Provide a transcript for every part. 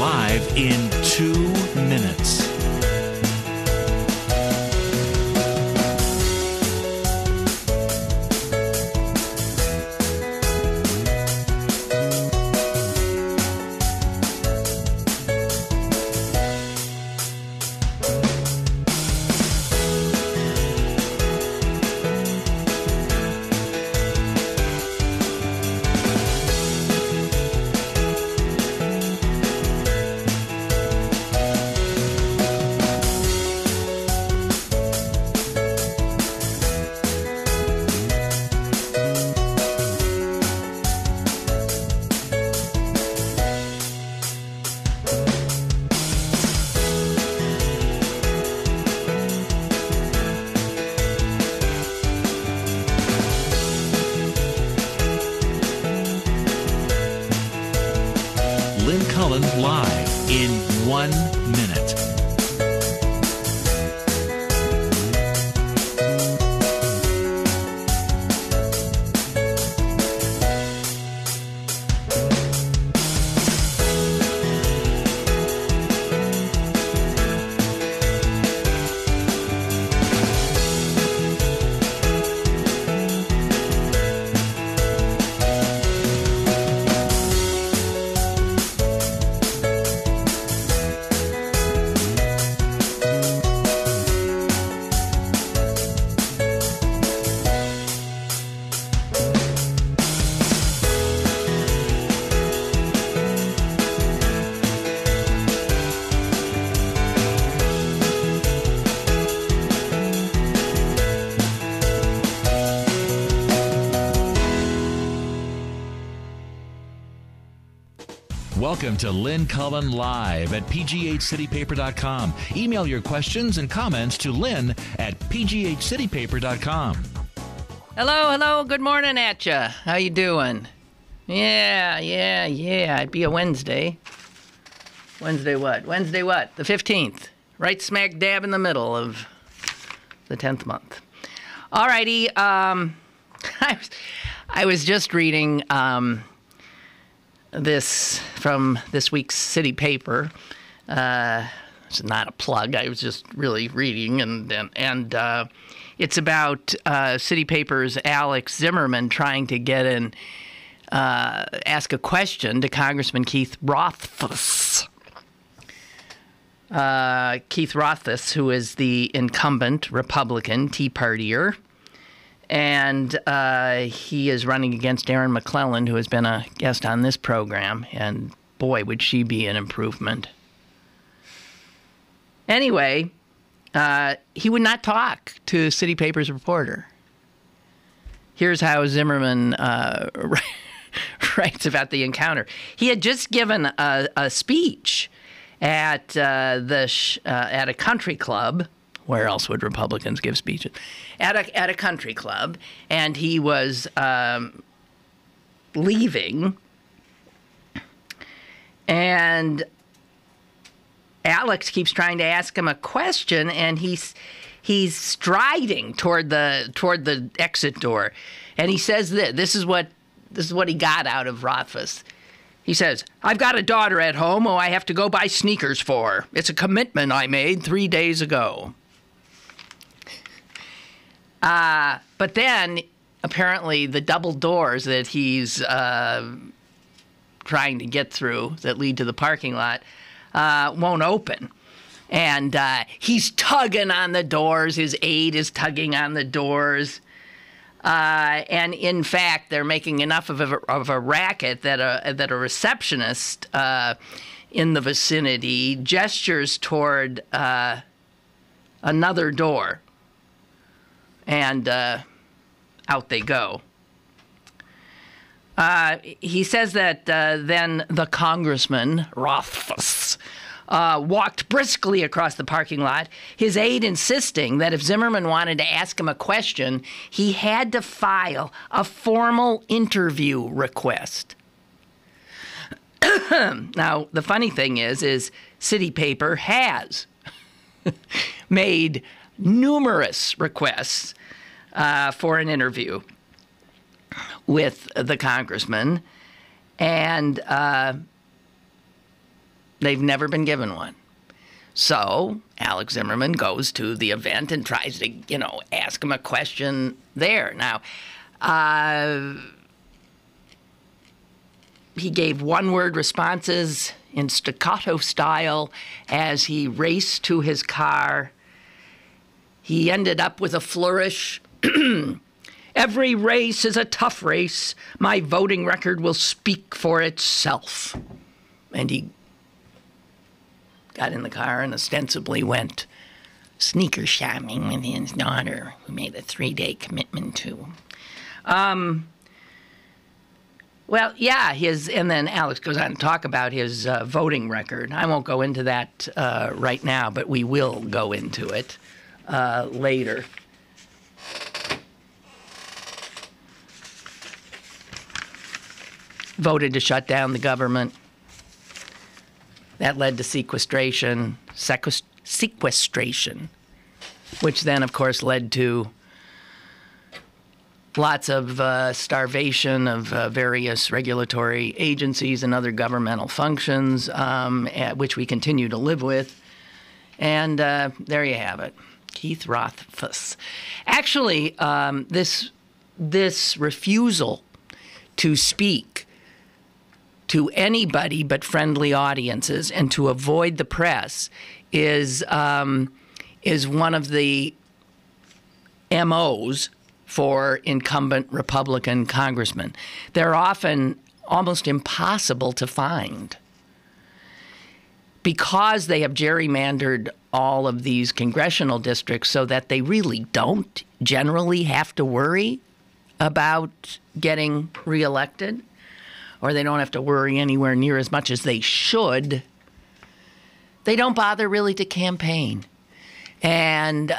live in 2 minutes. Lynn Cullen live in 1 minute. Welcome to Lynn Cullen Live at pghcitypaper.com. Email your questions and comments to Lynn at pghcitypaper.com. Hello. Good morning at ya. How you doing? Yeah. It'd be a Wednesday. Wednesday what? The 15th. Right smack dab in the middle of the 10th month. Alrighty. I was just reading this from this week's city paper. It's not a plug. I was just really reading, and it's about city paper's Alex Zimmerman trying to get in, ask a question to Congressman Keith Rothfuss. Keith Rothfuss, who is the incumbent Republican Tea Partier. And he is running against Erin McClellan, who has been a guest on this program. And boy, would she be an improvement. Anyway, he would not talk to City Paper's reporter. Here's how Zimmerman writes about the encounter. He had just given a speech at at a country club. Where else would Republicans give speeches? At a country club, and he was leaving, and Alex keeps trying to ask him a question, and he's striding toward the exit door, and he says this is what he got out of Rothfuss. He says, "I've got a daughter at home who I have to go buy sneakers for. It's a commitment I made 3 days ago." But then, apparently, the double doors that he's trying to get through that lead to the parking lot won't open. And he's tugging on the doors. His aide is tugging on the doors. And, in fact, they're making enough of a racket that a receptionist in the vicinity gestures toward another door. And out they go. He says that then the congressman, Rothfuss, walked briskly across the parking lot, his aide insisting that if Zimmerman wanted to ask him a question, he had to file a formal interview request. Now, the funny thing is City Paper has made numerous requests for an interview with the congressman, and They've never been given one. So Alex Zimmerman goes to the event and tries to, ask him a question there. Now, he gave one-word responses in staccato style as he raced to his car. He ended up with a flourish. Every race is a tough race. My voting record will speak for itself. And he got in the car and ostensibly went sneaker shopping with his daughter, who made a 3-day commitment to. And then Alex goes on to talk about his voting record. I won't go into that right now, but we will go into it later. Voted to shut down the government. That led to sequestration, which then, of course, led to lots of starvation of various regulatory agencies and other governmental functions, which we continue to live with. And there you have it. Keith Rothfuss. Actually, this refusal to speak to anybody but friendly audiences and to avoid the press is one of the MOs for incumbent Republican congressmen. They're often almost impossible to find because they have gerrymandered all of these congressional districts so that they really don't generally have to worry about getting reelected, or they don't have to worry anywhere near as much as they should. They don't bother really to campaign. And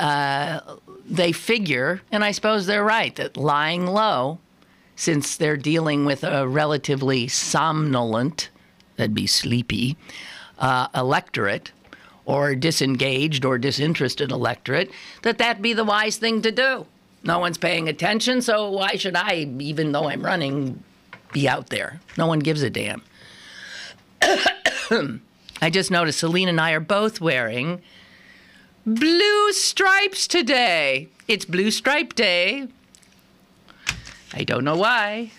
they figure, and I suppose they're right, that lying low, since they're dealing with a relatively somnolent, that'd be sleepy, electorate, or disengaged or disinterested electorate, that'd be the wise thing to do. No one's paying attention, so why should I, even though I'm running, be out there? No one gives a damn. I just noticed Celine and I are both wearing blue stripes today. It's Blue Stripe Day. I don't know why.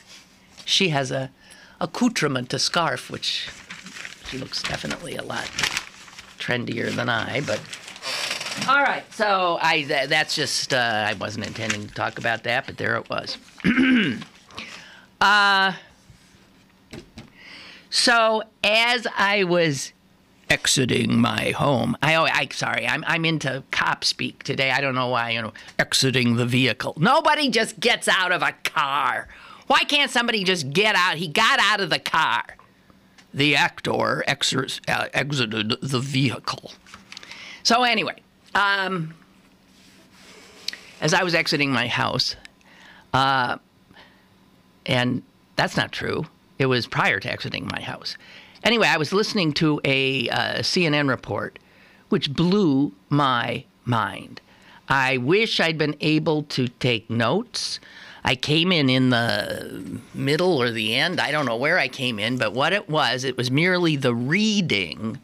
She has a accoutrement, a scarf, which she looks definitely a lot trendier than I, but all right. So that's just, I wasn't intending to talk about that, but there it was. So as I was exiting my home, I'm into cop speak today. I don't know why, exiting the vehicle. Nobody just gets out of a car. Why can't somebody just get out? He got out of the car. The actor exited the vehicle. So anyway, as I was exiting my house, and that's not true. It was prior to exiting my house. Anyway, I was listening to a CNN report, which blew my mind. I wish I'd been able to take notes. I came in the middle or the end. I don't know where I came in, but what it was merely the reading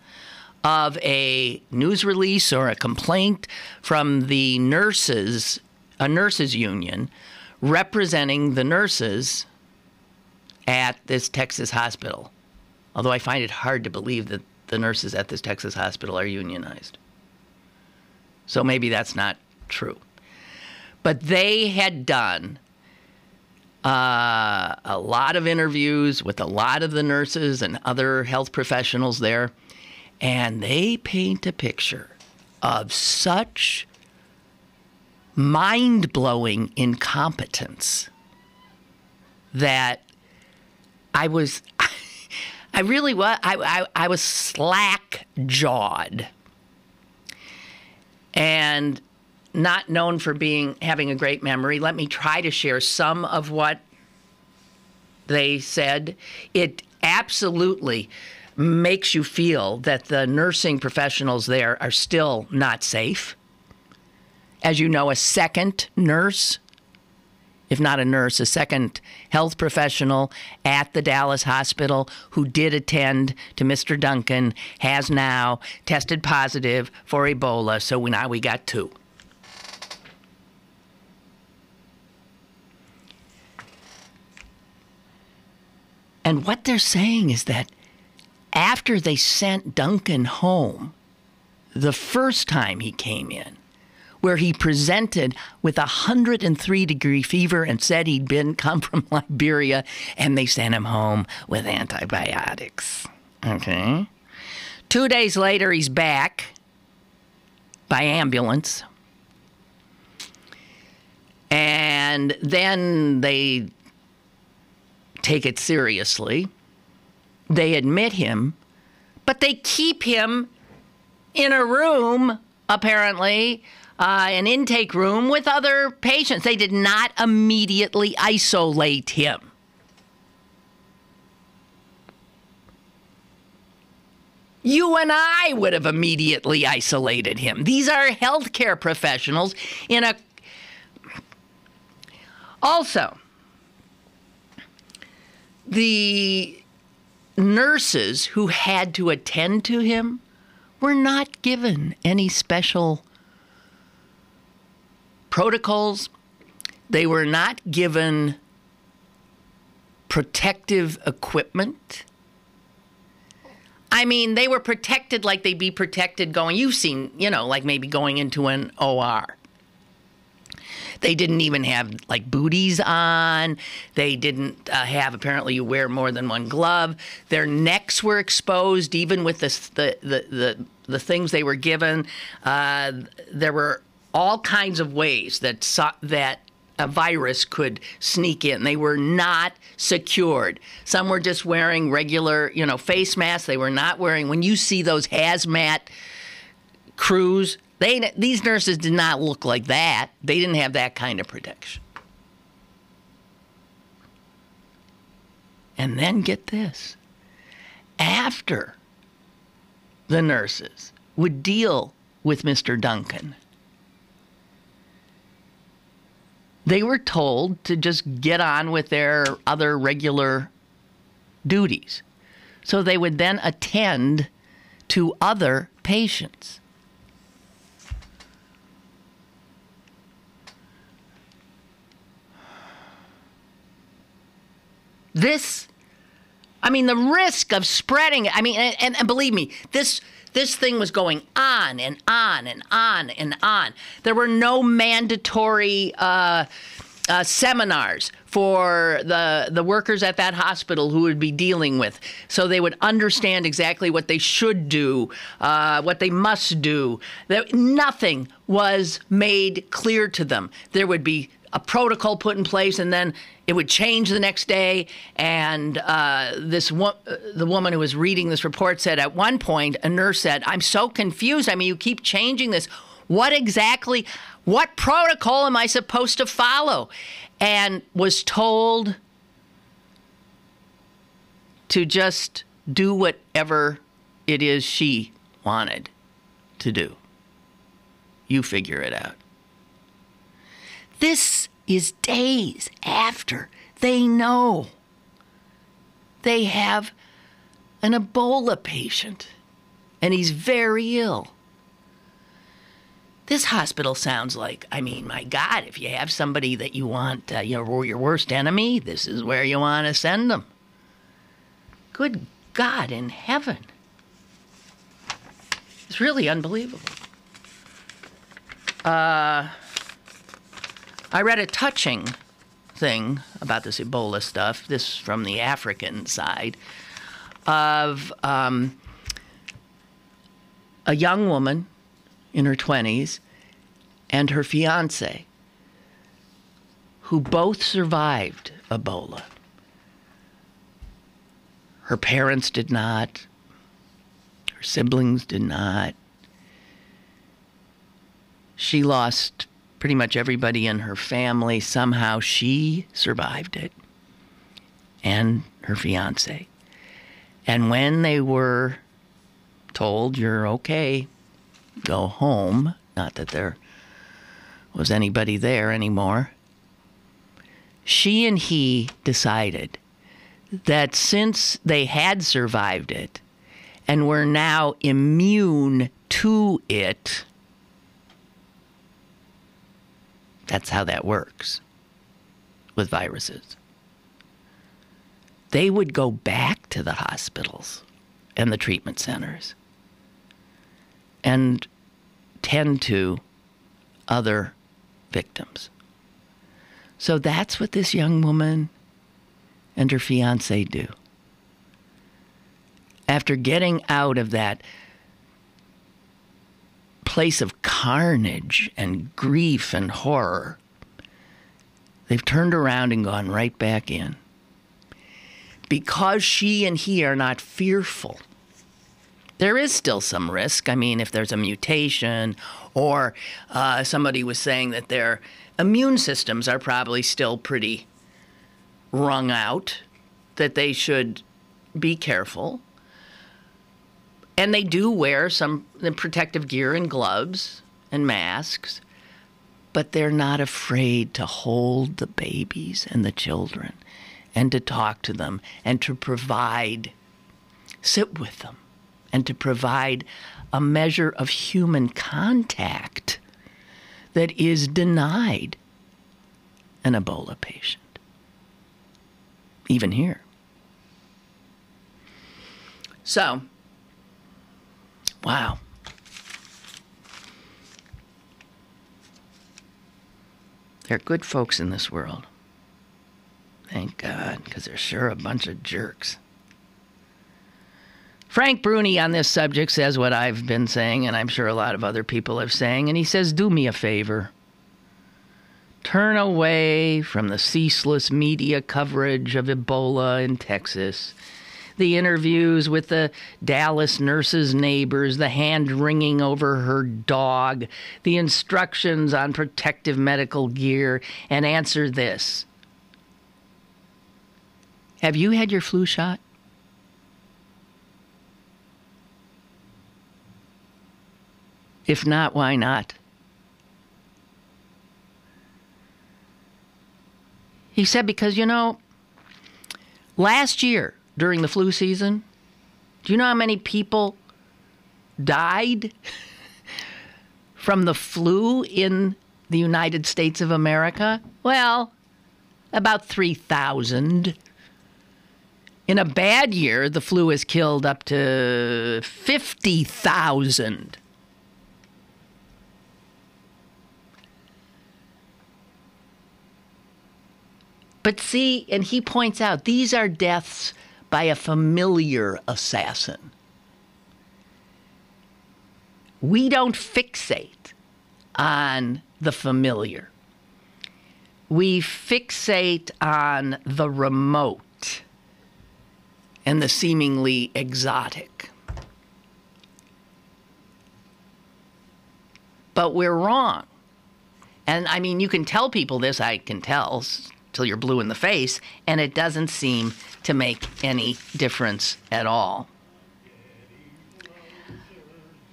of a news release or a complaint from the nurses, a nurses union, representing the nurses at this Texas hospital. Although I find it hard to believe that the nurses at this Texas hospital are unionized. So maybe that's not true. But they had done a lot of interviews with a lot of the nurses and other health professionals there, and they paint a picture of such mind-blowing incompetence that I was slack-jawed and not known for having a great memory. Let me try to share some of what they said. It absolutely makes you feel that the nursing professionals there are still not safe. As you know, a second nurse if not a nurse, a second health professional at the Dallas hospital who did attend to Mr. Duncan has now tested positive for Ebola. So now we got 2. And what they're saying is that after they sent Duncan home the first time he came in, where he presented with 103-degree fever and said he'd come from Liberia, and they sent him home with antibiotics. Okay. 2 days later, he's back by ambulance. And then they take it seriously. They admit him, but they keep him in a room, apparently, an intake room with other patients. They did not immediately isolate him. You and I would have immediately isolated him. These are healthcare professionals in a... Also, the nurses who had to attend to him were not given any special protocols. They were not given protective equipment. I mean, they were protected like they'd be protected going, you've seen, like maybe going into an OR. They didn't even have like booties on. They didn't have, apparently you wear more than one glove. Their necks were exposed, even with the things they were given. There were all kinds of ways that a virus could sneak in. They were not secured. Some were just wearing regular, face masks. They were not wearing, when you see those hazmat crews, these nurses did not look like that. They didn't have that kind of protection. And then get this. After the nurses would deal with Mr. Duncan, they were told to just get on with their other regular duties. So they would then attend to other patients. The risk of spreading it, and believe me, this thing was going on and on and on and on. There were no mandatory seminars for the workers at that hospital who would be dealing with, so they would understand exactly what they should do, what they must do. Nothing was made clear to them. There would be a protocol put in place, and then it would change the next day. And the woman who was reading this report said at one point, a nurse said, "I'm so confused. You keep changing this. What protocol am I supposed to follow?" And was told to just do whatever it is she wanted to do. You figure it out. This is days after they know they have an Ebola patient and he's very ill. This hospital sounds like, my God, if you have somebody that you want, your worst enemy, this is where you want to send them. Good God in heaven. It's really unbelievable. I read a touching thing about this Ebola stuff, this from the African side, of a young woman in her 20s and her fiancé, who both survived Ebola. Her parents did not. Her siblings did not. She lost pretty much everybody in her family. Somehow she survived it, and her fiancé. And when they were told, "You're okay, go home," not that there was anybody there anymore, she and he decided that since they had survived it and were now immune to it, that's how that works with viruses. They would go back to the hospitals and the treatment centers and tend to other victims. So that's what this young woman and her fiancé do. After getting out of that place of carnage and grief and horror, they've turned around and gone right back in. Because she and he are not fearful, there is still some risk. I mean, if there's a mutation, or somebody was saying that their immune systems are probably still pretty wrung out, that they should be careful. And they do wear some protective gear and gloves and masks, but they're not afraid to hold the babies and the children and to talk to them and to sit with them and to provide a measure of human contact that is denied an Ebola patient. Even here. So, wow. There are good folks in this world. Thank God, because they're sure a bunch of jerks. Frank Bruni on this subject says what I've been saying, and I'm sure a lot of other people have saying, and he says, do me a favor. Turn away from the ceaseless media coverage of Ebola in Texas, the interviews with the Dallas nurse's neighbors, the hand-wringing over her dog, the instructions on protective medical gear, and answer this. Have you had your flu shot? If not, why not? He said, because, last year during the flu season, do you know how many people died from the flu in the United States of America? Well, about 3,000. In a bad year, the flu has killed up to 50,000. But see, and he points out, these are deaths by a familiar assassin. We don't fixate on the familiar. We fixate on the remote and the seemingly exotic. But we're wrong. And I mean, you can tell people this, I can tell, till you're blue in the face, and it doesn't seem to make any difference at all.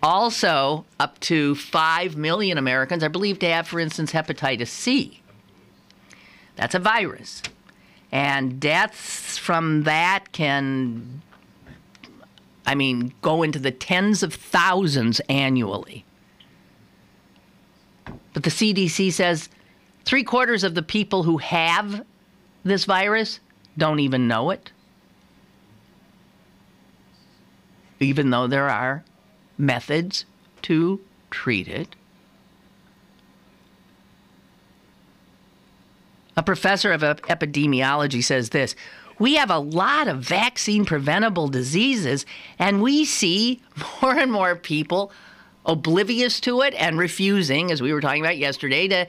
Also, up to 5 million Americans are believed to have, for instance, hepatitis C. That's a virus. And deaths from that can, go into the tens of thousands annually. But the CDC says 3/4 of the people who have this virus don't even know it, even though there are methods to treat it. A professor of epidemiology says this: we have a lot of vaccine-preventable diseases, and we see more and more people oblivious to it and refusing, as we were talking about yesterday, to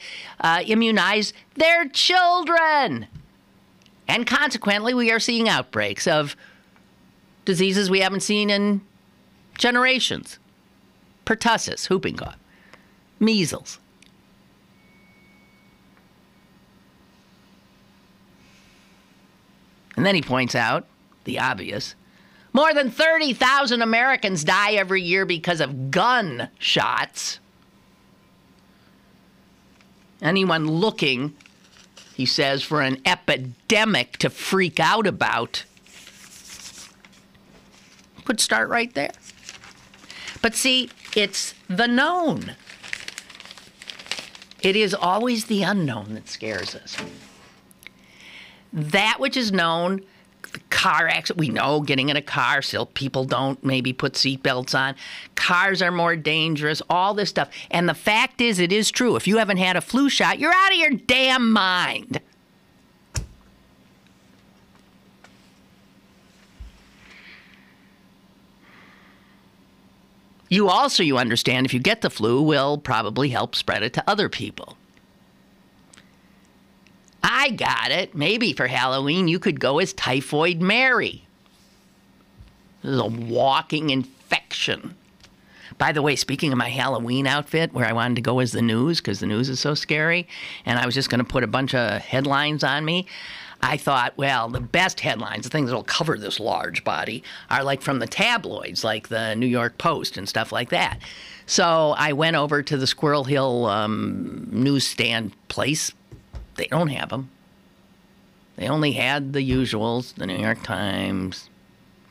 immunize their children. And consequently, we are seeing outbreaks of diseases we haven't seen in generations. Pertussis, whooping cough, measles. And then he points out the obvious. More than 30,000 Americans die every year because of gunshots. Anyone looking he says, for an epidemic to freak out about. Could start right there. But see, it's the known. It is always the unknown that scares us. That which is known, the car accident, we know getting in a car, still people don't maybe put seatbelts on. Cars are more dangerous, all this stuff. And the fact is, it is true. If you haven't had a flu shot, you're out of your damn mind. You understand, if you get the flu, will probably help spread it to other people. I got it. Maybe for Halloween you could go as Typhoid Mary. This is a walking infection. By the way, speaking of my Halloween outfit, where I wanted to go as the news, because the news is so scary, and I was just going to put a bunch of headlines on me, I thought, well, the best headlines, the things that will cover this large body, are like from the tabloids, like the New York Post and stuff like that. So I went over to the Squirrel Hill newsstand place. They don't have them. They only had the usuals, the New York Times,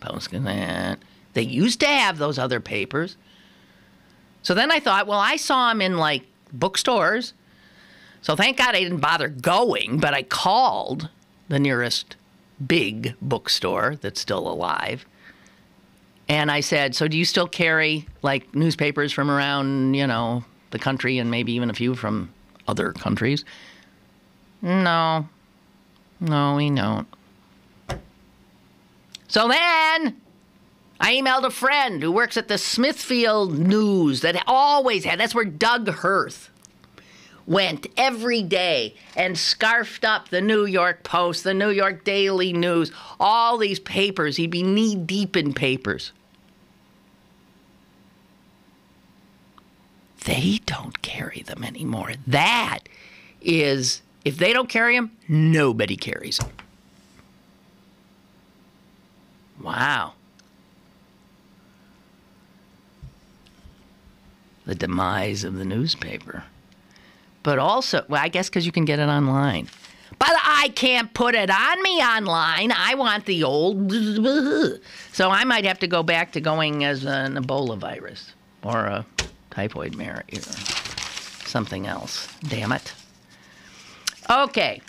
Post-Gazette. They used to have those other papers. So then I thought, well, I saw them in, like, bookstores. So thank God I didn't bother going, but I called the nearest big bookstore that's still alive. And I said, so do you still carry, like, newspapers from around, the country and maybe even a few from other countries? No, we don't. So then I emailed a friend who works at the Smithfield News that always had, that's where Doug Hirth went every day and scarfed up the New York Post, the New York Daily News, all these papers. He'd be knee-deep in papers. They don't carry them anymore. That is, if they don't carry them, nobody carries them. Wow. The demise of the newspaper. But also, well, I guess because you can get it online. But I can't put it on me online. I want the old... So I might have to go back to going as an Ebola virus or a Typhoid Mary or something else. Damn it. Okay.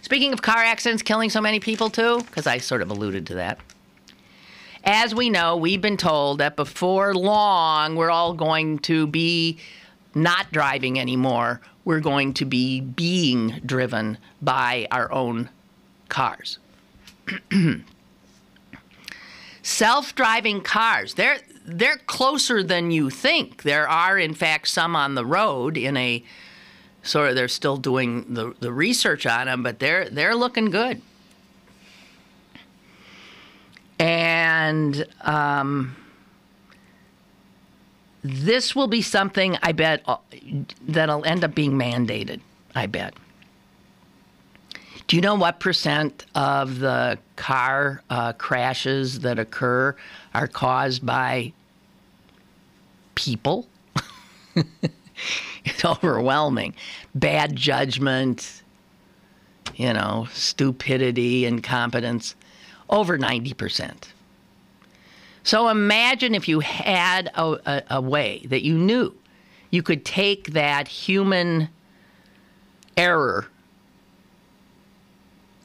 Speaking of car accidents killing so many people too, because I sort of alluded to that. As we know, we've been told that before long, we're all going to be not driving anymore. We're going to be being driven by our own cars. Self-driving cars, they're closer than you think. There are, in fact, some on the road in a sort of, they're still doing the research on them, but they're looking good. And this will be something, I bet, that'll end up being mandated, I bet. Do you know what percent of the car crashes that occur are caused by people? It's overwhelming. Bad judgment, stupidity, incompetence. Over 90%. So imagine if you had a way that you knew you could take that human error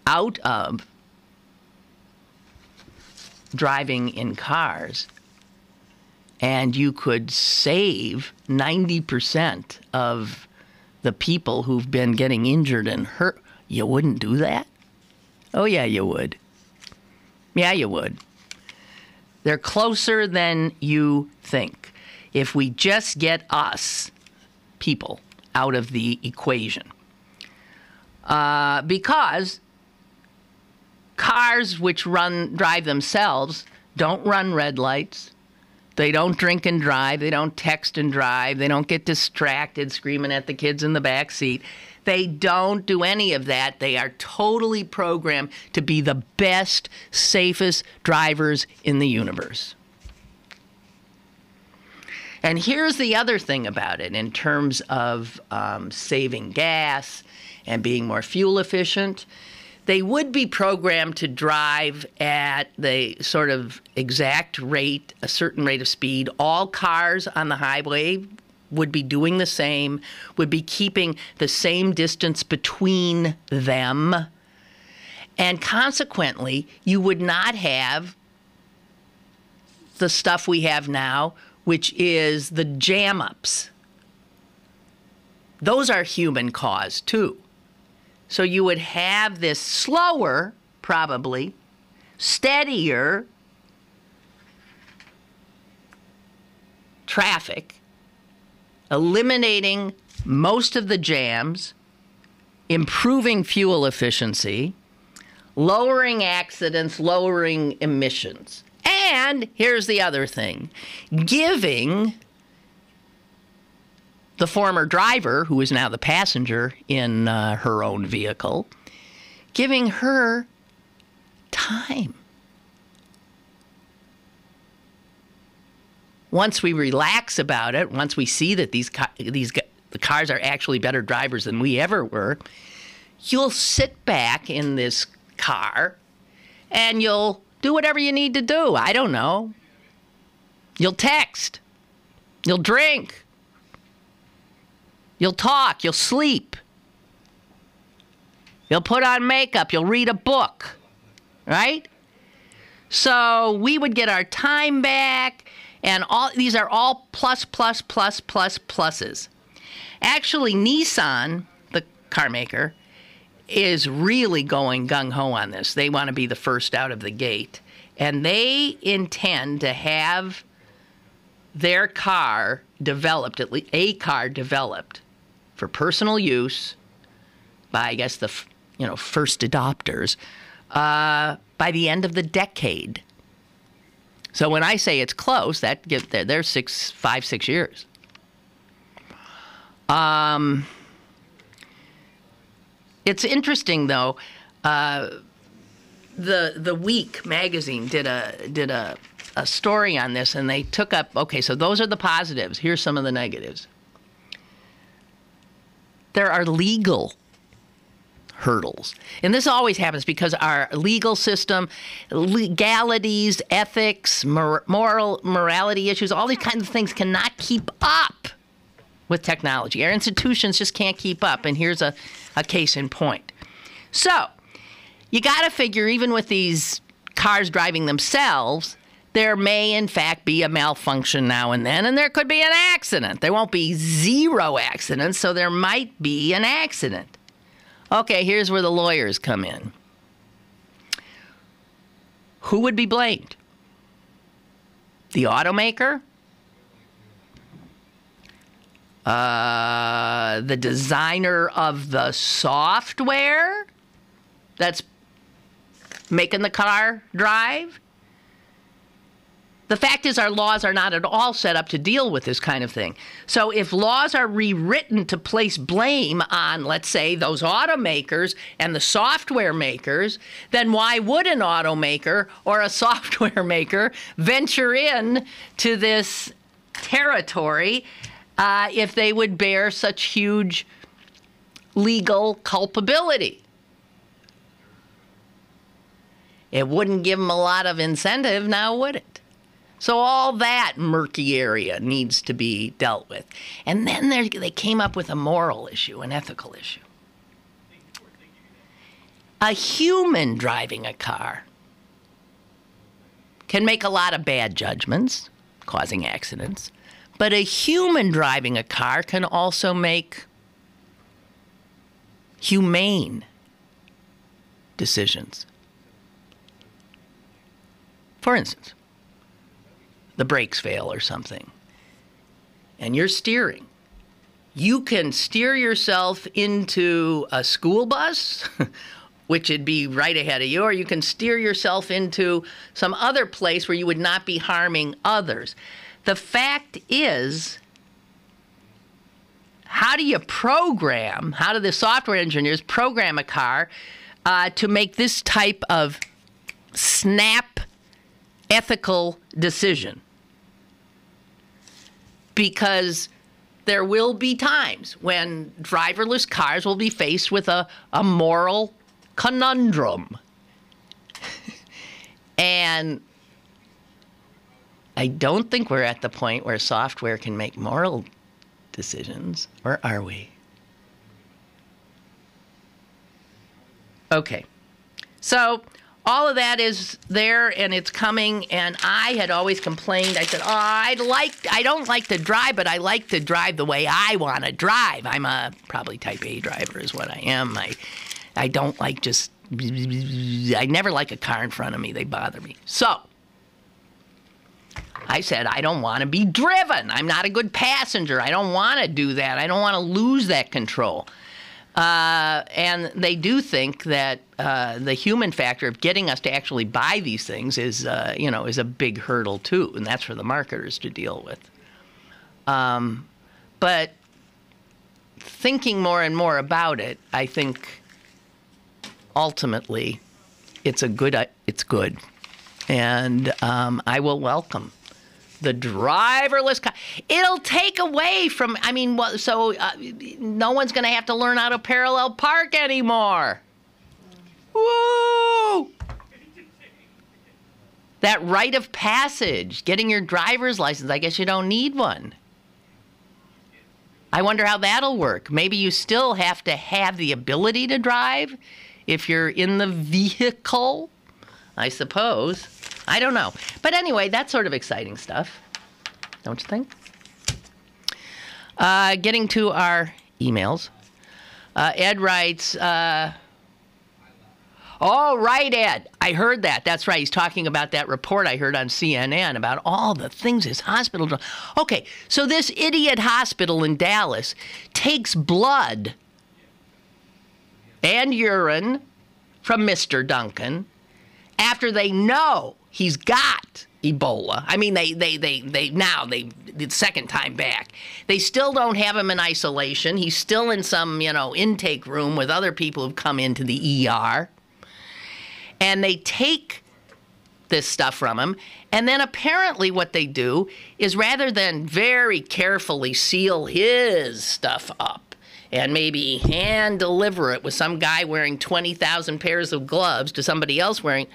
out of driving in cars, and you could save 90% of the people who've been getting injured and hurt. You wouldn't do that? Oh, yeah, you would. Yeah, you would. They're closer than you think. If we just get us, people, out of the equation. Because cars which drive themselves don't run red lights. They don't drink and drive. They don't text and drive. They don't get distracted screaming at the kids in the back seat. They don't do any of that. They are totally programmed to be the best, safest drivers in the universe. And here's the other thing about it in terms of saving gas and being more fuel efficient. They would be programmed to drive at the sort of exact rate, a certain rate of speed. All cars on the highway would be doing the same, would be keeping the same distance between them. And consequently, you would not have the stuff we have now, which is the jam-ups. Those are human caused, too. So you would have this slower, probably, steadier traffic, eliminating most of the jams, improving fuel efficiency, lowering accidents, lowering emissions. And here's the other thing, giving the former driver, who is now the passenger in her own vehicle, giving her time. Once we relax about it, once we see that the cars are actually better drivers than we ever were, you'll sit back in this car and you'll do whatever you need to do. I don't know. You'll text. You'll drink. You'll talk. You'll sleep. You'll put on makeup. You'll read a book. Right? So we would get our time back, and all these are all pluses. Actually, Nissan, the car maker, is really going gung-ho on this. They want to be the first out of the gate. And they intend to have their car developed, at least a car developed, for personal use by, I guess, the first adopters by the end of the decade. So when I say it's close, that gets there. They're 5, 6 years. It's interesting, though. The Week magazine did a story on this, and they took up. Okay, so those are the positives. Here's some of the negatives. There are legal hurdles, and this always happens because our legal system, legalities, ethics, morality issues, all these kinds of things cannot keep up with technology. Our institutions just can't keep up, and here's a case in point. So, you got to figure, even with these cars driving themselves, there may, in fact, be a malfunction now and then, and there could be an accident. There won't be zero accidents, so there might be an accident. Okay, here's where the lawyers come in. Who would be blamed? The automaker? The designer of the software that's making the car drive? The fact is, our laws are not at all set up to deal with this kind of thing. So if laws are rewritten to place blame on, let's say, those automakers and the software makers, then why would an automaker or a software maker venture in to this territory if they would bear such huge legal culpability? It wouldn't give them a lot of incentive, now would it? So all that murky area needs to be dealt with. And then they came up with a moral issue, an ethical issue. A human driving a car can make a lot of bad judgments, causing accidents. But a human driving a car can also make humane decisions. For instance, the brakes fail or something, and you're steering. You can steer yourself into a school bus, which would be right ahead of you, or you can steer yourself into some other place where you would not be harming others. The fact is, how do the software engineers program a car to make this type of snap ethical decision? because there will be times when driverless cars will be faced with a moral conundrum. And I don't think we're at the point where software can make moral decisions, or are we? Okay. So all of that is there, and it's coming, and I had always complained. I said, I don't like to drive, but I like to drive the way I want to drive. I'm a probably type A driver is what I am. I don't like just, I never like a car in front of me. They bother me. So I said, I don't want to be driven. I'm not a good passenger. I don't want to do that. I don't want to lose that control. And they do think that the human factor of getting us to actually buy these things is a big hurdle too, and that's for the marketers to deal with. But thinking more and more about it, I think ultimately it's good, and I will welcome the driverless car. It'll take away from, no one's going to have to learn how to parallel park anymore. Woo! That rite of passage, getting your driver's license, I guess you don't need one. I wonder how that'll work. Maybe you still have to have the ability to drive if you're in the vehicle, I suppose. I don't know. But anyway, that's sort of exciting stuff, don't you think? Getting to our emails. Ed writes, oh, right, Ed. I heard that. That's right. He's talking about that report I heard on CNN about all the things his hospital does. Okay, so this idiot hospital in Dallas takes blood and urine from Mr. Duncan after they know he's got Ebola. I mean, they the second time back, they still don't have him in isolation. He's still in some, intake room with other people who've come into the ER. And they take this stuff from him. And then apparently what they do is rather than very carefully seal his stuff up and maybe hand deliver it with some guy wearing 20,000 pairs of gloves to somebody else wearing,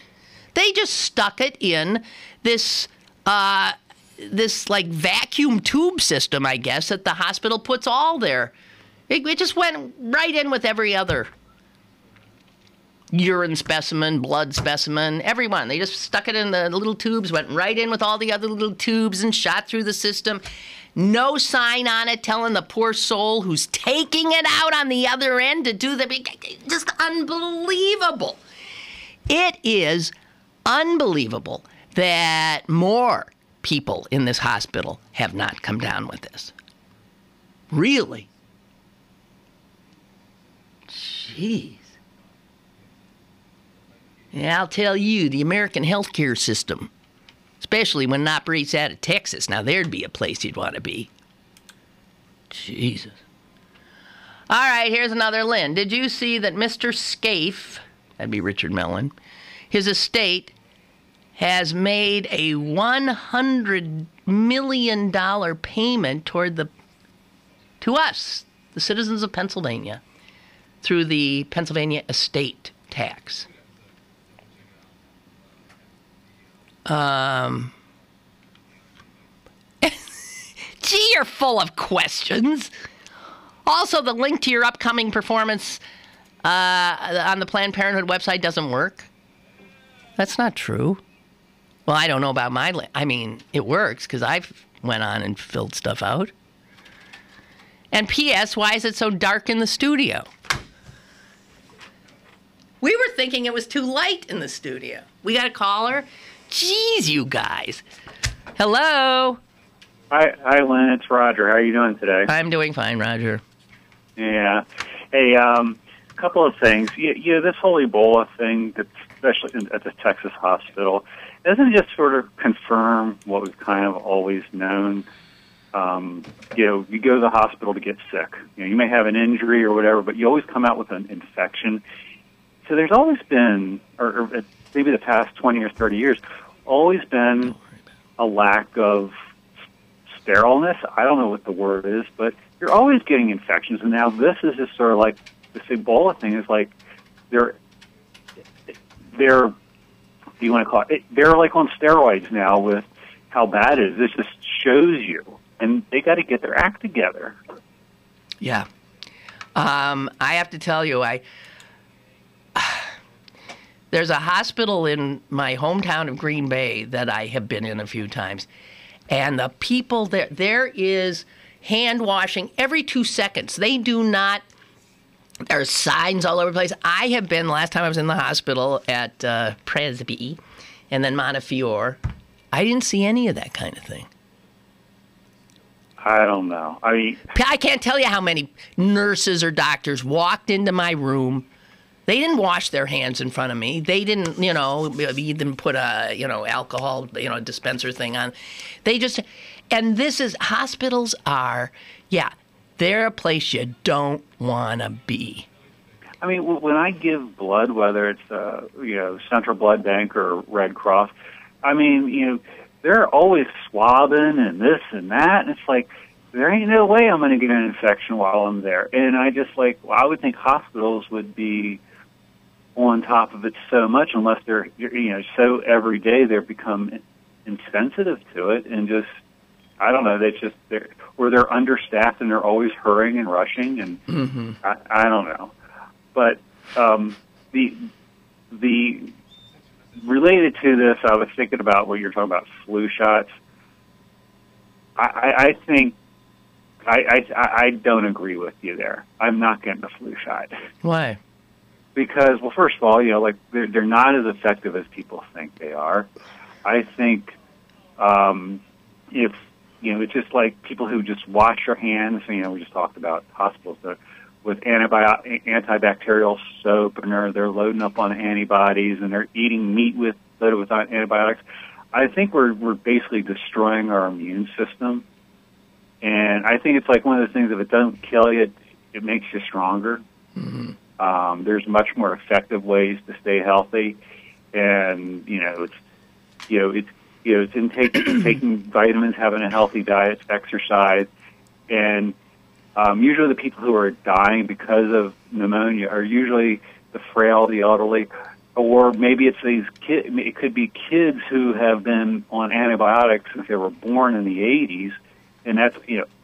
they just stuck it in this like vacuum tube system, I guess, that the hospital puts all their. It just went right in with every other urine specimen, blood specimen, everyone. They just stuck it in the little tubes, went right in with all the other little tubes and shot through the system. No sign on it telling the poor soul who's taking it out on the other end to do the. Just unbelievable. It is unbelievable that more people in this hospital have not come down with this. Really? Jeez. Yeah, I'll tell you, the American healthcare system, especially when it operates out of Texas, now there'd be a place you'd want to be. Jesus. All right, here's another Lynn. Did you see that Mr. Sciafe, that'd be Richard Mellon, his estate has made a $100 million payment to us, the citizens of Pennsylvania, through the Pennsylvania estate tax. Gee, you're full of questions. Also, the link to your upcoming performance on the Planned Parenthood website doesn't work. That's not true. Well, I don't know about it works because I've went on and filled stuff out. And P.S., why is it so dark in the studio? We were thinking it was too light in the studio. We got a caller? Jeez, you guys. Hello? Hi, Lynn. It's Roger. How are you doing today? I'm doing fine, Roger. Yeah. Hey, a couple of things. This whole Ebola thing, especially at the Texas hospital, doesn't it just sort of confirm what we've kind of always known? You go to the hospital to get sick. You may have an injury or whatever, but you always come out with an infection. So there's always been, or maybe the past 20 or 30 years, always been a lack of sterileness. I don't know what the word is, but you're always getting infections. And now this is just sort of like this Ebola thing is like they're what do you want to call it? They're like on steroids now with how bad it is. This just shows you, and they got to get their act together. Yeah. I have to tell you, there's a hospital in my hometown of Green Bay that I have been in a few times, and the people there is hand washing every 2 seconds. They do not. There's signs all over the place. I have been, last time I was in the hospital at Presby and then Montefiore, I didn't see any of that kind of thing. I don't know. I mean, I can't tell you how many nurses or doctors walked into my room. They didn't wash their hands in front of me. They didn't, even put a, alcohol, dispenser thing on. They just, and this is, hospitals are, they're a place you don't want to be. I mean, when I give blood, whether it's Central Blood Bank or Red Cross, I mean, they're always swabbing and this and that, and it's like there ain't no way I'm going to get an infection while I'm there. And I just I would think hospitals would be on top of it so much, unless they're so every day they're become insensitive to it, and just I don't know, they're understaffed and they're always hurrying and rushing, and I don't know. But the related to this, I was thinking about what you're talking about, flu shots. I think I don't agree with you there. I'm not getting the flu shot. Why? Because, well, first of all, they're not as effective as people think they are. I think if it's just like people who just wash their hands. We just talked about hospitals with antibacterial soap, and they're loading up on antibodies, and they're eating meat loaded with antibiotics. I think we're basically destroying our immune system, and I think it's like one of those things. If it doesn't kill you, it makes you stronger. Mm-hmm. There's much more effective ways to stay healthy, and it's in taking vitamins, having a healthy diet, exercise, and usually the people who are dying because of pneumonia are usually the frail, the elderly, or maybe it's these kids. It could be kids who have been on antibiotics since they were born in the 80s, and that's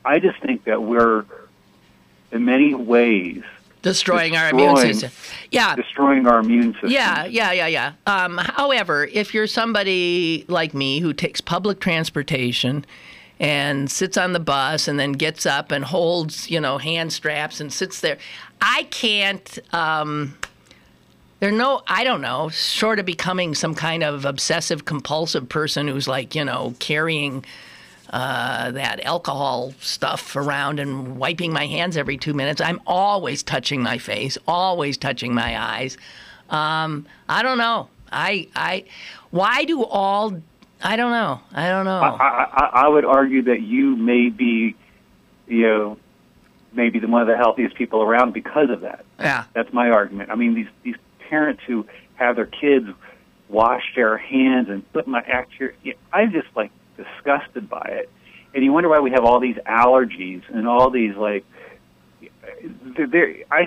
I just think that we're in many ways destroying our immune system. Yeah. Destroying our immune system. Yeah. However, if you're somebody like me who takes public transportation and sits on the bus and then gets up and holds, hand straps and sits there, I can't, I don't know, short of becoming some kind of obsessive compulsive person who's carrying that alcohol stuff around and wiping my hands every 2 minutes. I'm always touching my face, always touching my eyes. I don't know. Why do all? I don't know. I would argue that you may be, maybe one of the healthiest people around because of that. Yeah, that's my argument. I mean, these parents who have their kids wash their hands and put my I just disgusted by it, and you wonder why we have all these allergies and all these I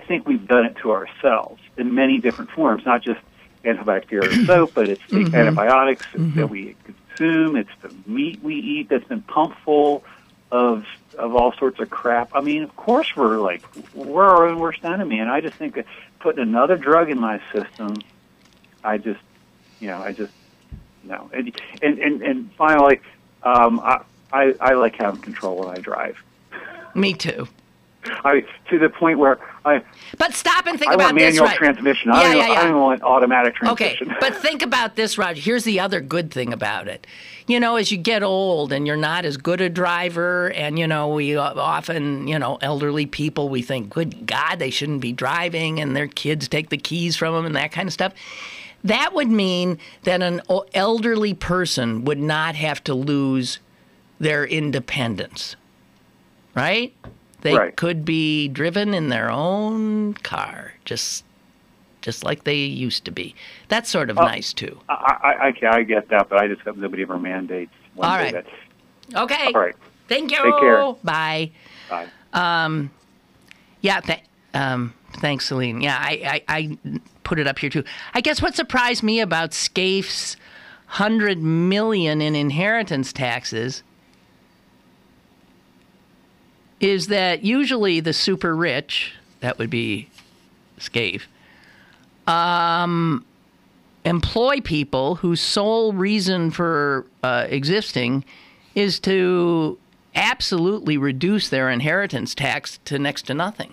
think we've done it to ourselves in many different forms, not just antibacterial soap, but it's the antibiotics that we consume, it's the meat we eat that's been pumped full of all sorts of crap. I mean, of course we're our own worst enemy, and I just think that putting another drug in my system, I just no. And finally, I like having control when I drive. Me too. To the point where But stop and think about this, manual right? transmission. I don't want automatic transmission. Okay, but think about this, Roger. Here's the other good thing about it. As you get old and you're not as good a driver, and, we often, elderly people, we think, good God, they shouldn't be driving, and their kids take the keys from them and that kind of stuff. That would mean that an elderly person would not have to lose their independence, right? They could be driven in their own car, just like they used to be. That's sort of nice, too. I get that, but I just hope nobody ever mandates one All day right. that. Okay. All right. Thank you. Take care. Bye. Bye. Thanks, Celine. Yeah, I put it up here too. I guess what surprised me about Scaife's $100 million in inheritance taxes is that usually the super rich, that would be Scaife, employ people whose sole reason for existing is to absolutely reduce their inheritance tax to next to nothing.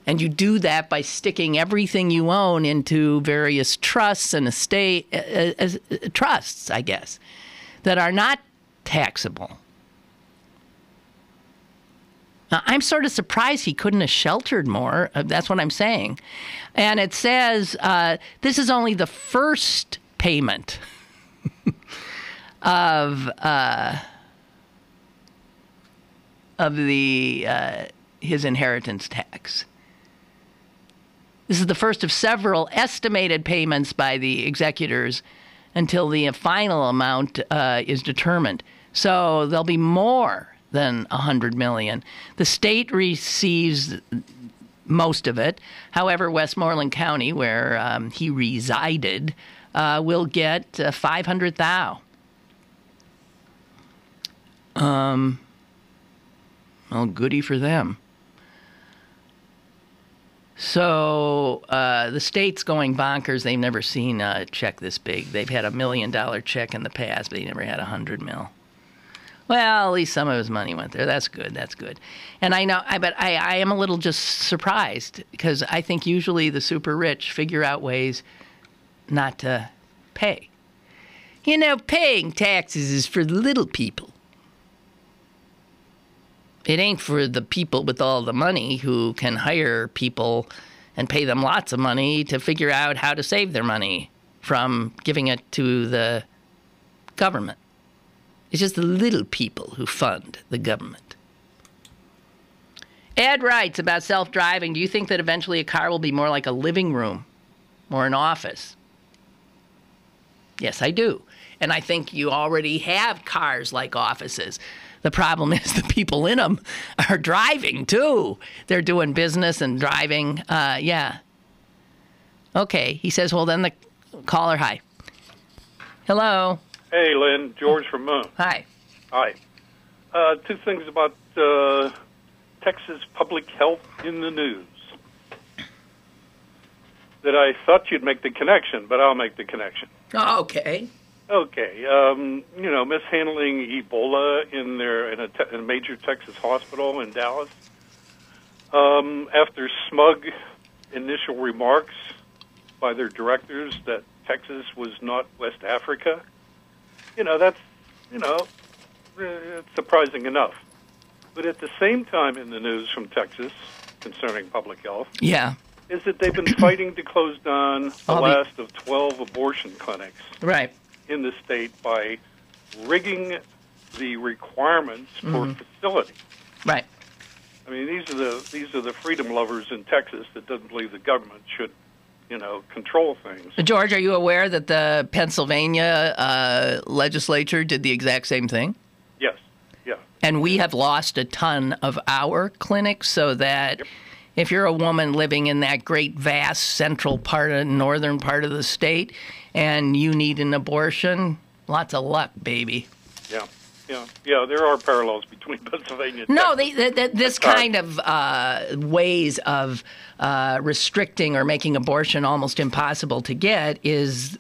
And you do that by sticking everything you own into various trusts and trusts, I guess, that are not taxable. Now, I'm sort of surprised he couldn't have sheltered more. That's what I'm saying. And it says this is only the first payment of his inheritance tax. This is the first of several estimated payments by the executors until the final amount is determined. So there'll be more than $100 million. The state receives most of it. However, Westmoreland County, where he resided, will get $500,000. Well, goody for them. So the state's going bonkers. They've never seen a check this big. They've had $1 million check in the past, but they never had $100 million. Well, at least some of his money went there. That's good. That's good. And I know, but I am a little just surprised because I think usually the super rich figure out ways not to pay. You know, paying taxes is for the little people. It ain't for the people with all the money who can hire people and pay them lots of money to figure out how to save their money from giving it to the government. It's just the little people who fund the government. Ed writes about self-driving. Do you think that eventually a car will be more like a living room or an office? Yes, I do. And I think you already have cars like offices. The problem is the people in them are driving, too. They're doing business and driving. Yeah. Okay. He says, well, then the caller, hi. Hello. Hey, Lynn. George from Moon. Hi. Hi. Two things about Texas public health in the news that I thought you'd make the connection, but I'll make the connection. Oh, okay. Okay, mishandling Ebola in a major Texas hospital in Dallas. After smug initial remarks by their directors that Texas was not West Africa, that's it's surprising enough. But at the same time in the news from Texas concerning public health, yeah, is that they've been fighting to close down the last of 12 abortion clinics. Right. In the state by rigging the requirements for facility. Right. I mean, these are the freedom lovers in Texas that doesn't believe the government should, control things. George, are you aware that the Pennsylvania legislature did the exact same thing? Yes. Yeah. And we have lost a ton of our clinics so that if you're a woman living in that great, vast central northern part of the state and you need an abortion, lots of luck, baby. Yeah. There are parallels between Pennsylvania and No, Texas. This kind of ways of restricting or making abortion almost impossible to get is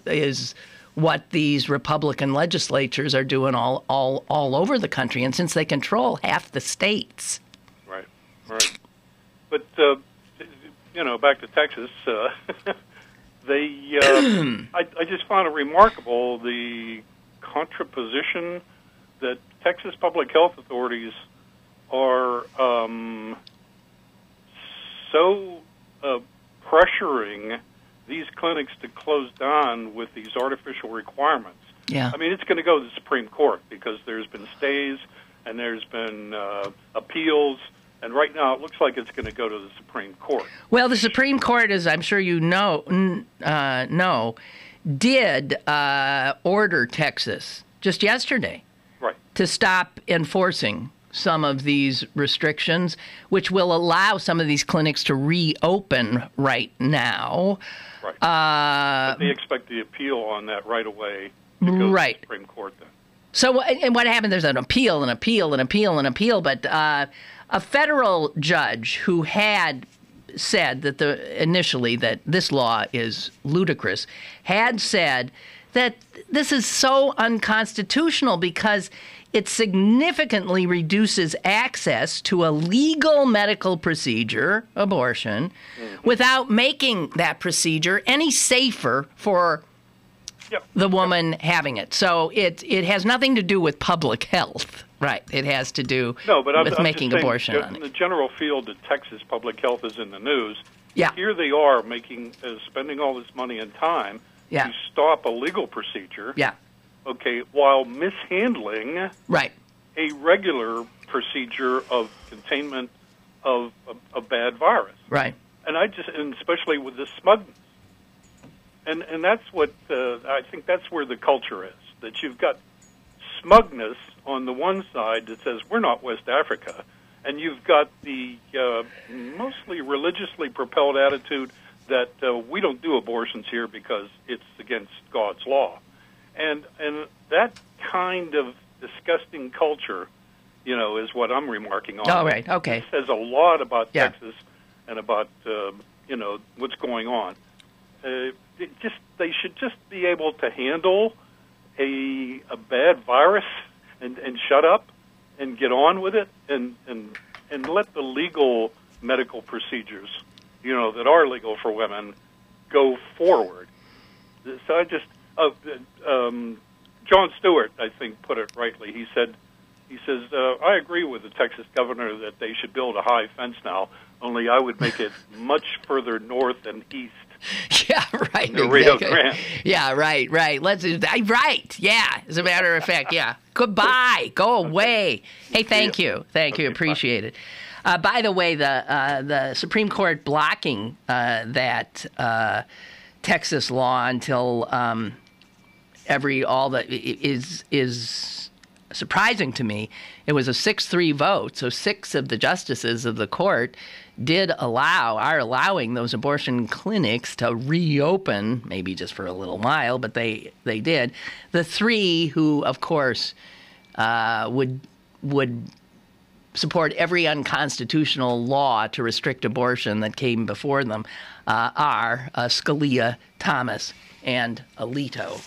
what these Republican legislatures are doing all over the country. And since they control half the states. Right. But, back to Texas, I just found it remarkable the contraposition that Texas public health authorities are so pressuring these clinics to close down with these artificial requirements. Yeah. I mean, it's going to go to the Supreme Court because there's been stays and there's been appeals. And right now, it looks like it's going to go to the Supreme Court. Well, the Supreme Court, as I'm sure you know, did order Texas just yesterday to stop enforcing some of these restrictions, which will allow some of these clinics to reopen right now. Right. But they expect the appeal on that right away to go to the Supreme Court then. So, and what happened, there's an appeal, but a federal judge who had said that initially that this law is ludicrous, had said that this is so unconstitutional because it significantly reduces access to a legal medical procedure, abortion, without making that procedure any safer for the woman having it. So it has nothing to do with public health, right? It has to do with making abortion on it. In the general field that Texas public health is in the news, yeah. Here they are spending all this money and time to stop a legal procedure, okay, while mishandling a regular procedure of containment of a bad virus. Right. And especially with the smugness. And that's what I think that's where the culture is, that you've got smugness on the one side that says we're not West Africa, and you've got the mostly religiously propelled attitude that we don't do abortions here because it's against God's law. And that kind of disgusting culture, is what I'm remarking on. Oh, right, okay. It says a lot about Texas and about, what's going on. They should just be able to handle a bad virus and shut up and get on with it and let the legal medical procedures, that are legal for women, go forward. So I just John Stewart, I think, put it rightly. He says I agree with the Texas governor that they should build a high fence now. Only I would make it much further north and east. Yeah, right. The Rio Grande. Yeah, right. Right. Yeah. As a matter of fact, yeah. Goodbye. Go away. Hey, thank you. Appreciate it. By the way, the Supreme Court blocking that Texas law until is surprising to me. It was a 6-3 vote, so 6 of the justices of the court are allowing those abortion clinics to reopen, maybe just for a little while, but they did. The 3 who, of course, would support every unconstitutional law to restrict abortion that came before them are Scalia, Thomas, and Alito.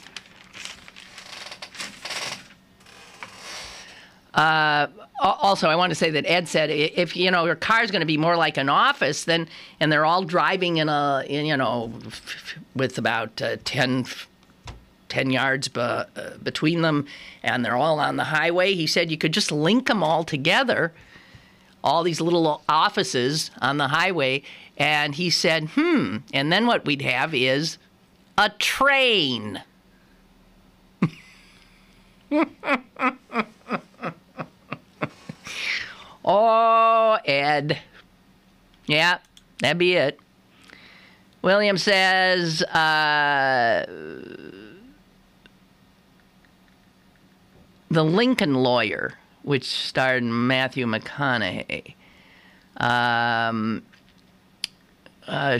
Also, I want to say that Ed said if your car's going to be more like an office, and they're all driving with about 10 yards between them, and they're all on the highway. He said you could just link them all together, all these little offices on the highway, and he said, and then what we'd have is a train. Oh, Ed. Yeah, that'd be it. William says, the Lincoln Lawyer, which starred Matthew McConaughey,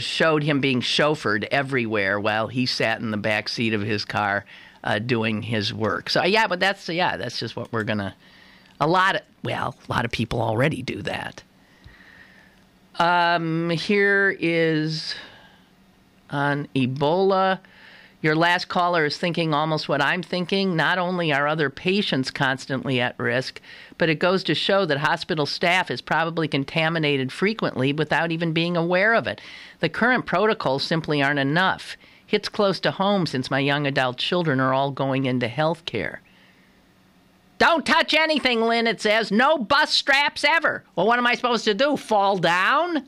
showed him being chauffeured everywhere while he sat in the back seat of his car doing his work. So, but that's just what we're going to... A lot of people already do that. Here is on Ebola. Your last caller is thinking almost what I'm thinking. Not only are other patients constantly at risk, but it goes to show that hospital staff is probably contaminated frequently without even being aware of it. The current protocols simply aren't enough. Hits close to home since my young adult children are all going into health care. Don't touch anything, Lynn, it says. No bus straps ever. Well, what am I supposed to do? Fall down?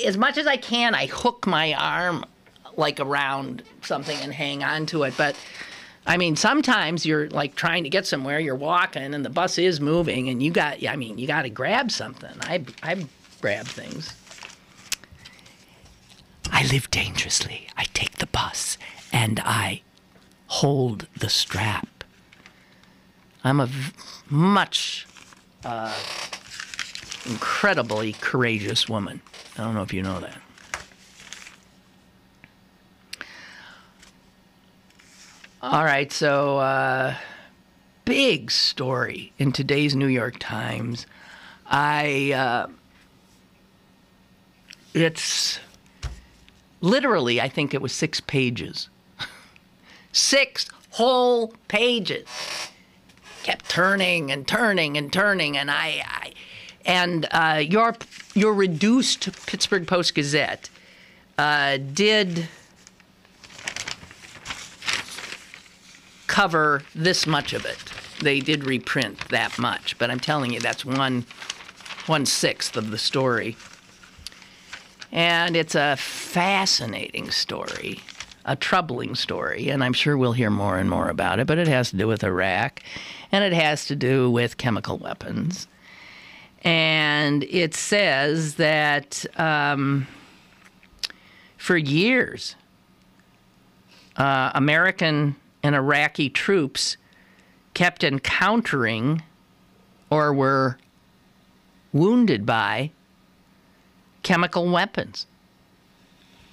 As much as I can, I hook my arm around something and hang on to it. But, sometimes you're trying to get somewhere, you're walking, and the bus is moving, and you got to grab something. I grab things. I live dangerously. I take the bus, and I hold the strap. I'm a much incredibly courageous woman. I don't know if you know that. All right, so big story in today's New York Times. It's literally, I think it was 6 pages. 6 whole pages. Kept turning and turning and turning, and your reduced Pittsburgh Post-Gazette did cover this much of it. They did reprint that much, but I'm telling you, that's 1/6 of the story. And it's a fascinating story, a troubling story, and I'm sure we'll hear more and more about it, but it has to do with Iraq, and it has to do with chemical weapons. And it says that for years, American and Iraqi troops kept encountering or were wounded by chemical weapons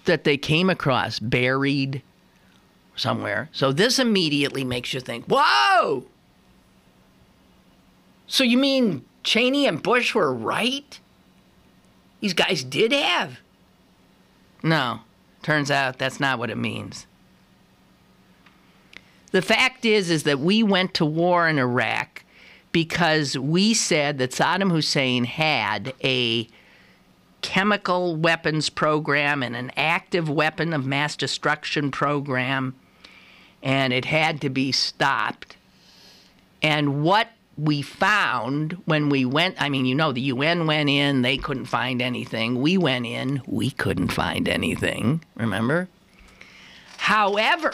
that they came across buried somewhere. So this immediately makes you think, whoa! So you mean Cheney and Bush were right? These guys did have? No, turns out that's not what it means. The fact is that we went to war in Iraq because we said that Saddam Hussein had a chemical weapons program and an active weapon of mass destruction program, and it had to be stopped. And what we found when we went, I mean, you know, the UN went in, they couldn't find anything. We went in, we couldn't find anything, remember? However,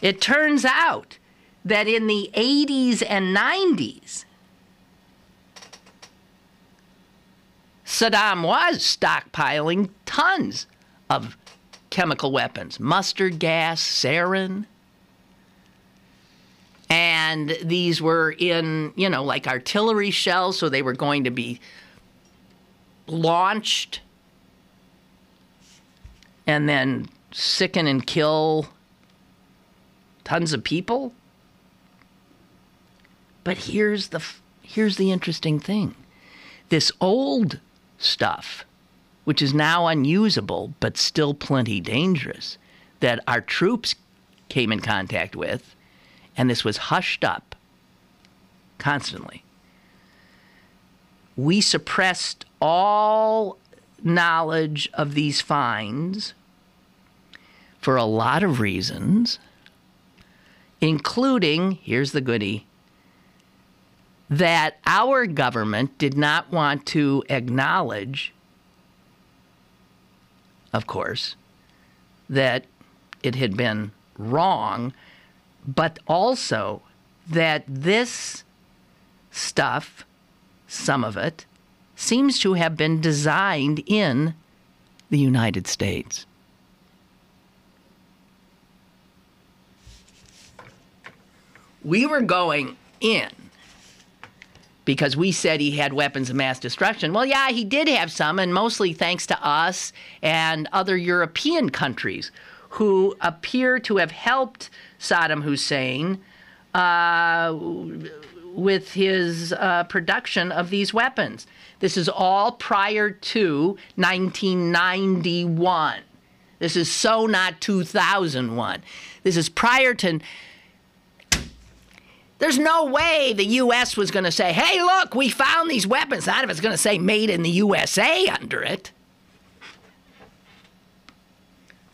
it turns out that in the 80s and 90s, Saddam was stockpiling tons of chemical weapons, mustard gas, sarin. And these were in, you know, like artillery shells, so they were going to be launched and then sicken and kill tons of people. But here's the interesting thing. This old stuff, which is now unusable but still plenty dangerous, that our troops came in contact with, and this was hushed up constantly. We suppressed all knowledge of these finds for a lot of reasons, including, here's the goodie, that our government did not want to acknowledge, of course, that it had been wrong, but also that this stuff, some of it, seems to have been designed in the United States. We were going in because we said he had weapons of mass destruction. Well, yeah, he did have some, and mostly thanks to us and other European countries who appear to have helped Saddam Hussein with his production of these weapons. This is all prior to 1991. This is so not 2001. This is prior to... There's no way the U.S. was going to say, hey, look, we found these weapons. None of it's going to say made in the USA under it.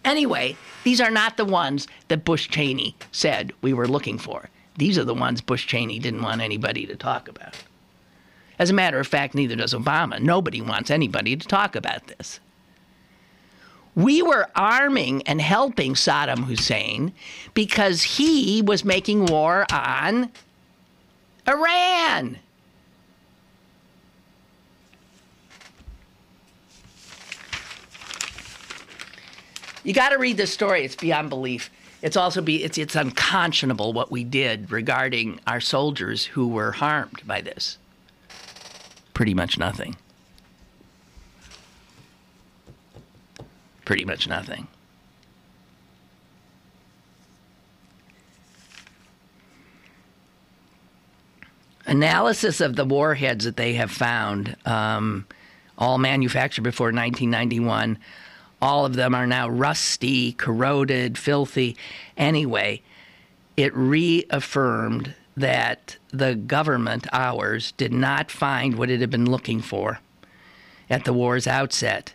Anyway, these are not the ones that Bush Cheney said we were looking for. These are the ones Bush Cheney didn't want anybody to talk about. As a matter of fact, neither does Obama. Nobody wants anybody to talk about this. We were arming and helping Saddam Hussein because he was making war on Iran. You got to read this story. It's beyond belief. it's unconscionable what we did regarding our soldiers who were harmed by this. Pretty much nothing. Pretty much nothing. Analysis of the warheads that they have found, all manufactured before 1991, all of them are now rusty, corroded, filthy. Anyway, it reaffirmed that the government, ours, did not find what it had been looking for at the war's outset.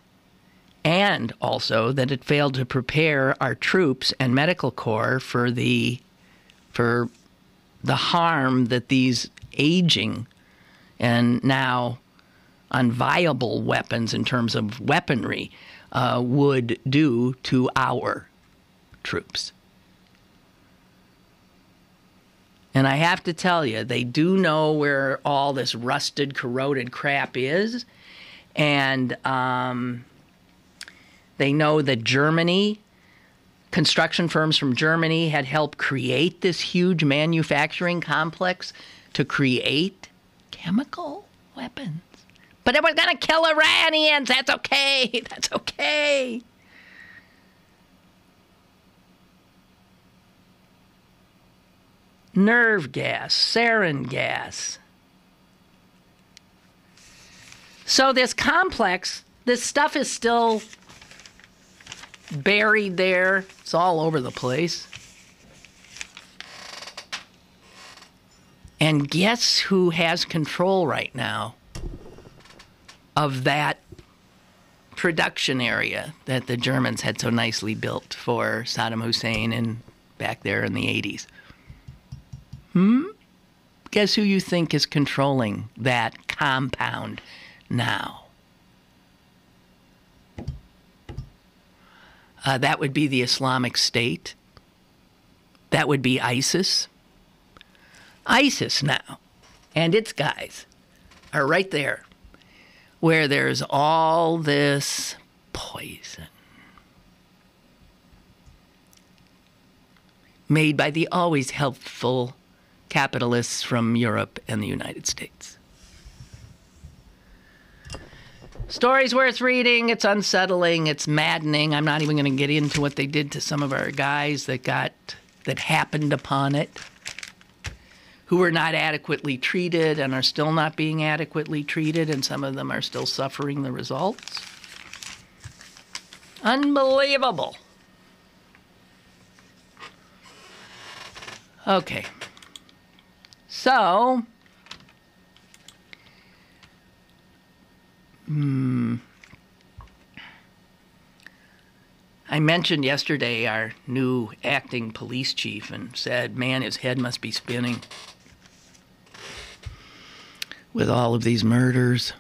And also that it failed to prepare our troops and medical corps for the harm that these aging and now unviable weapons in terms of weaponry would do to our troops. And I have to tell you, they do know where all this rusted, corroded crap is. And they know that Germany, construction firms from Germany had helped create this huge manufacturing complex to create chemical weapons. But it was going to kill Iranians. That's okay. That's okay. Nerve gas, sarin gas. So this complex, this stuff is still buried there. It's all over the place. And guess who has control right now of that production area that the Germans had so nicely built for Saddam Hussein and back there in the 80s? Guess who you think is controlling that compound now? That would be the Islamic State. That would be ISIS. ISIS now, and its guys, are right there, where there's all this poison made by the always helpful capitalists from Europe and the United States. Story's worth reading. It's unsettling. It's maddening. I'm not even going to get into what they did to some of our guys that happened upon it, who were not adequately treated and are still not being adequately treated, and some of them are still suffering the results. Unbelievable. Okay. So, I mentioned yesterday our new acting police chief and said, man, his head must be spinning with all of these murders.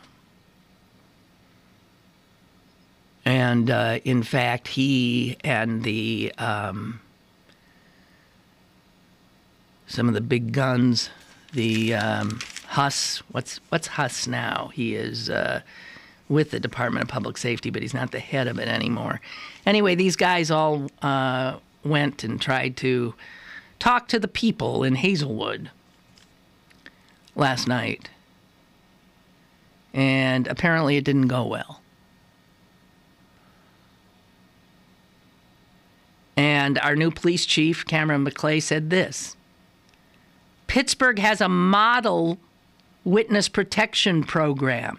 And in fact, he and the some of the big guns, the Huss, what's Huss now? He is with the Department of Public Safety, but he's not the head of it anymore. Anyway, these guys all went and tried to talk to the people in Hazelwood last night. And apparently it didn't go well. And our new police chief, Cameron McClay, said this: Pittsburgh has a model witness protection program.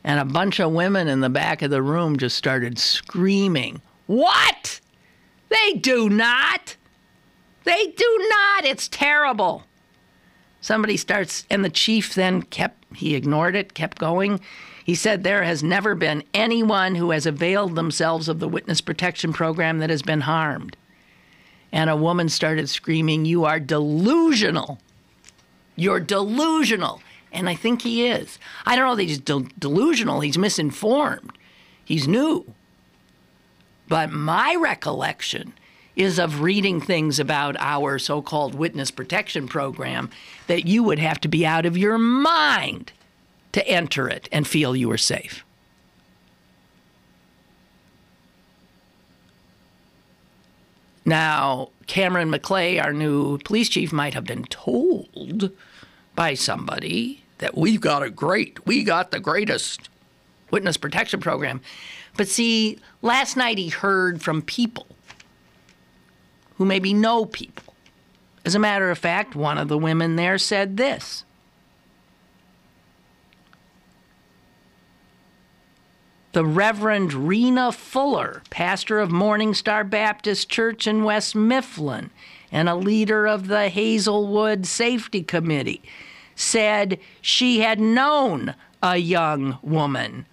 And a bunch of women in the back of the room just started screaming, "What? They do not! They do not! It's terrible!" Somebody starts, and the chief then he ignored it, kept going. He said there has never been anyone who has availed themselves of the witness protection program that has been harmed. And a woman started screaming, "You are delusional. You're delusional." And I think he is. I don't know that he's delusional. He's misinformed. He's new. But my recollection is of reading things about our so-called witness protection program that you would have to be out of your mind to enter it and feel you were safe. Now, Cameron McClay, our new police chief, might have been told by somebody that we got the greatest witness protection program. But see, last night he heard from people who maybe know people. As a matter of fact, one of the women there said this. The Reverend Rena Fuller, pastor of Morning Star Baptist Church in West Mifflin and a leader of the Hazelwood Safety Committee, said she had known a young woman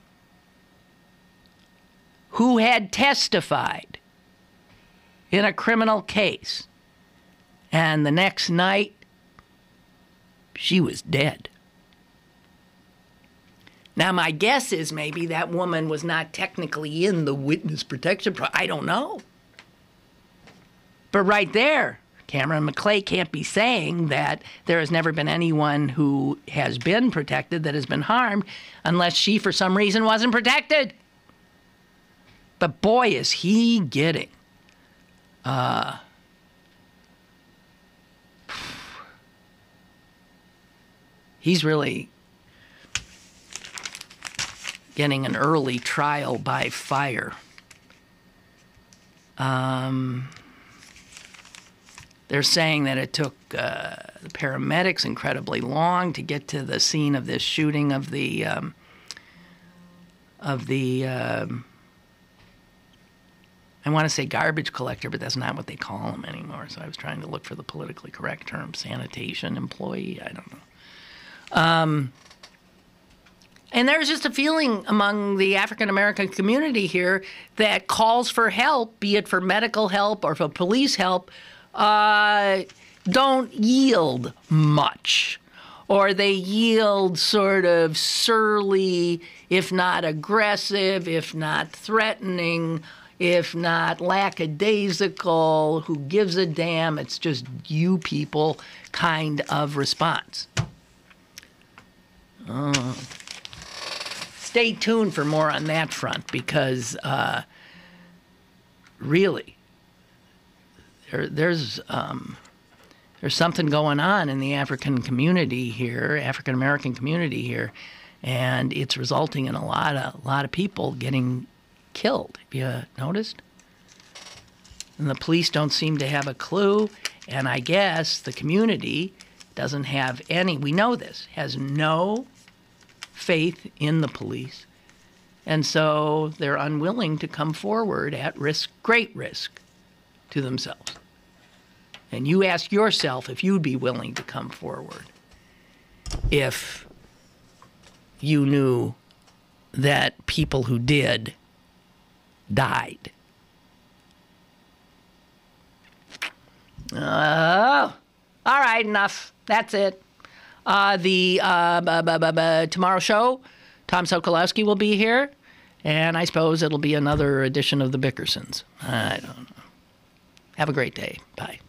who had testified in a criminal case. And the next night, she was dead. Now, my guess is maybe that woman was not technically in the witness protection program. I don't know. But right there, Cameron McClay can't be saying that there has never been anyone who has been protected that has been harmed unless she, for some reason, wasn't protected. But boy, is he getting he's really getting an early trial by fire. They're saying that it took the paramedics incredibly long to get to the scene of this shooting of the I want to say garbage collector, but that's not what they call them anymore. So I was trying to look for the politically correct term, sanitation employee. I don't know. And there's just a feeling among the African-American community here that calls for help, be it for medical help or for police help, don't yield much. Or they yield sort of surly, if not aggressive, if not threatening, if not lackadaisical, who gives a damn, it's just you people kind of response. Stay tuned for more on that front because really there's something going on in the African community here, African American community here, and it's resulting in a lot of people getting killed. Have you noticed? And the police don't seem to have a clue, and I guess the community doesn't have any, we know this, has no faith in the police, and so they're unwilling to come forward at risk, great risk to themselves. And you ask yourself if you'd be willing to come forward if you knew that people who did died. Oh, all right, enough. That's it. The tomorrow show, Tom Sokolowski will be here, and I suppose it'll be another edition of the Bickersons. I don't know. Have a great day. Bye.